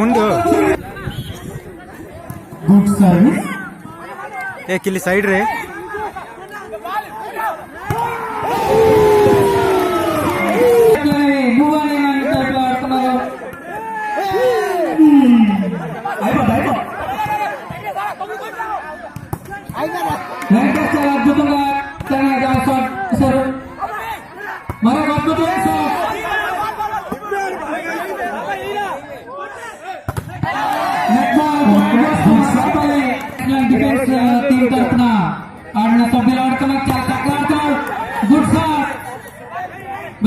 ఉండు good service. ఏ కిల్లి side రే. వెంకటేష్ చాలా అద్భుతంగా చేశారు. మరొక అద్భుతమైన డిఫెన్స్ టీం తరఫున ఆడిన సభ్యులు ఆడుతున్నారు. చాలా చక్కగా ఆడుతున్నారు. Good shot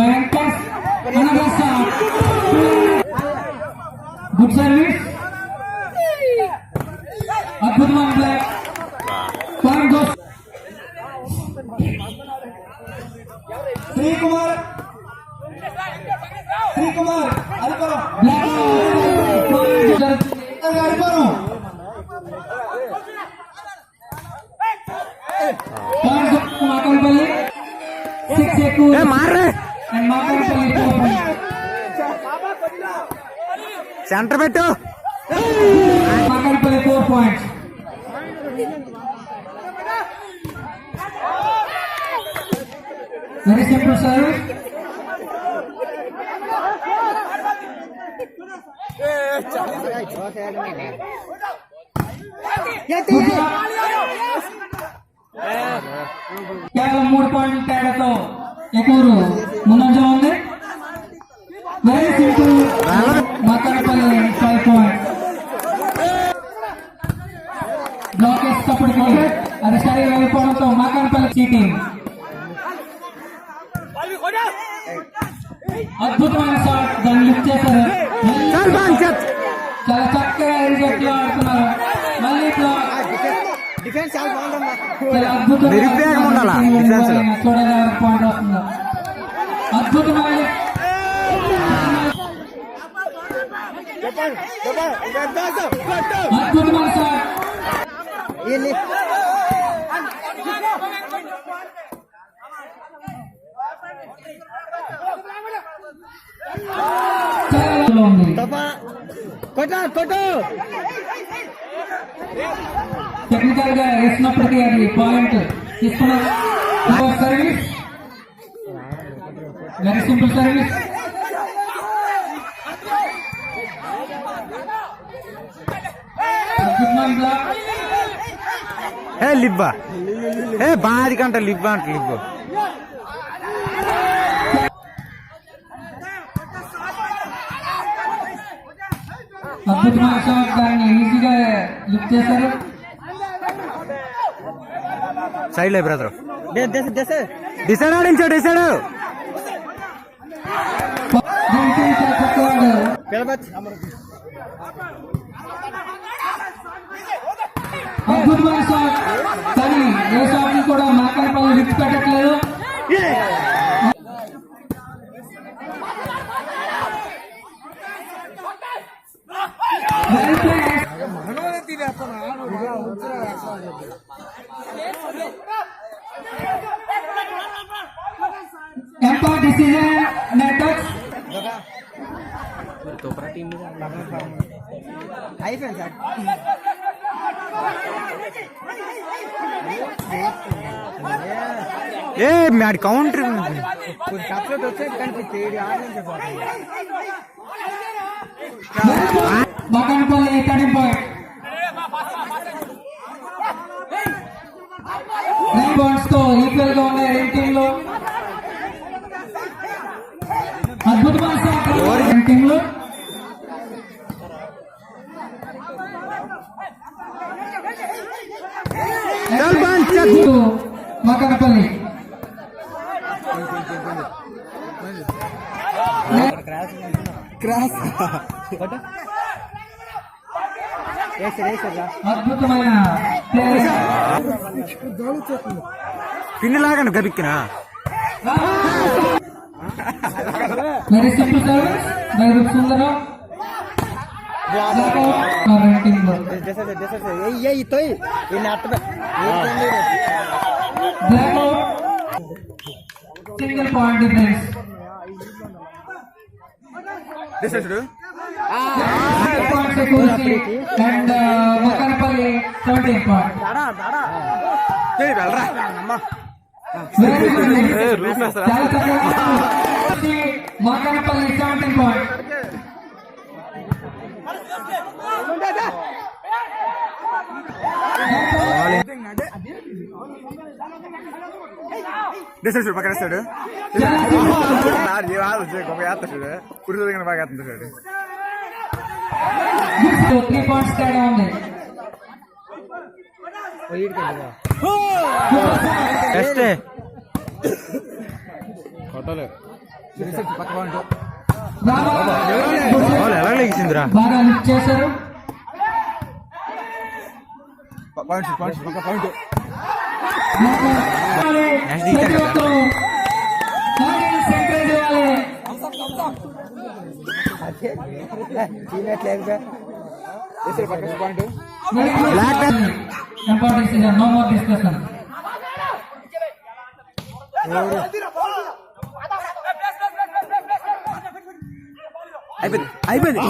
Venkatesh. Good service. అద్భుతమైన ప్లే. శ్రీకుమార్ మాకల్పల్లి 6 ఎక్కువ సెంటర్ పెట్టు. మాకల్పల్లి 4 పాయింట్స్. Very simple service. కేవలం 3 పాయింట్ల తేడాతో ఎక్కువ ముందంజలో ఉంది. Very simple. Makanapalli 5 points. Block వేసేటప్పటికి అది సరిగా వెళ్ళిపోవడంతో మాకనపల్లి చీటింగ్. అద్భుతమైన షాట్. దాన్ని లిఫ్ట్ చేశారు. చాలా చక్కగా ఎగ్జాక్ట్ లో ఆడుతున్నారు. మళ్ళీ డిఫెన్స్ చాలా బాగుందమ్మా. చూడగా పాయింట్ వస్తుంది. అద్భుతమైన అద్భుతమైన షాట్. టెక్నికల్ గా వేసినప్పటికీ అది పాయింట్ తీసుకున్నారు. సర్వీస్. Very simple service. లిబ్బా బాది కంట లిబ్బా అంట లిబ్బు. అద్భుతమైన షాట్. దాన్ని ఈజీగా లిఫ్ట్ చేశారు. సైడ్ లే బ్రదర్. డిసైడ్ ఆడించాడు. అద్భుతమైన షాట్. కానీ ఏ షాట్ ని కూడా మాకనపల్లి లిఫ్ట్ పెట్టట్లేదు. Empire decision net touch. A mad counter Makanapalli turning point. 9 points తో ఈక్వల్ గా ఉన్నాయి రెండు టీంలు. అద్భుతమైన షాట్ రెండు టీంలు. మాకనపల్లి క్రాస్ అద్భుతమైన పిన్ని లాగండి గబిక్కినా. Very simple service. వెరీ సుందరం. టీమ్ లో block out single point difference points ఎక్కువసి అండ్ మకనపల్లి 17 పాయింట్ చాలా చక్కగా మకనపల్లి 17 పాయింట్ చూడు పక్కన వస్తాడు పురుషుడు బాగా వేస్తుంటాడు 3 పాయింట్స్ తేడా ఉంది ఎలా లెగిసిందిరా బాగా లిఫ్ట్ చేశారు పాయింట్ ప్రతి ఒక్కరు ఆడియన్స్ ఎంకరేజ్ ఇవ్వాలి important season no more discussion అయిపోయింది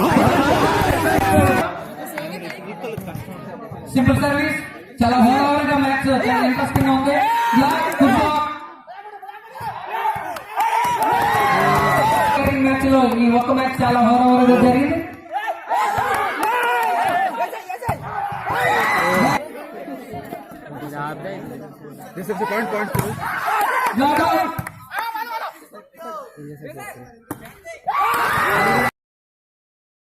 సింపుల్ సర్వీస్ చాలా హోరావరిగా మ్యాచ్ చాలా ఇంట్రెస్టింగ్ గా ఉంది మ్యాచ్ లో ఈ ఒక్క మ్యాచ్ చాలా హోరావరిగా జరిగింది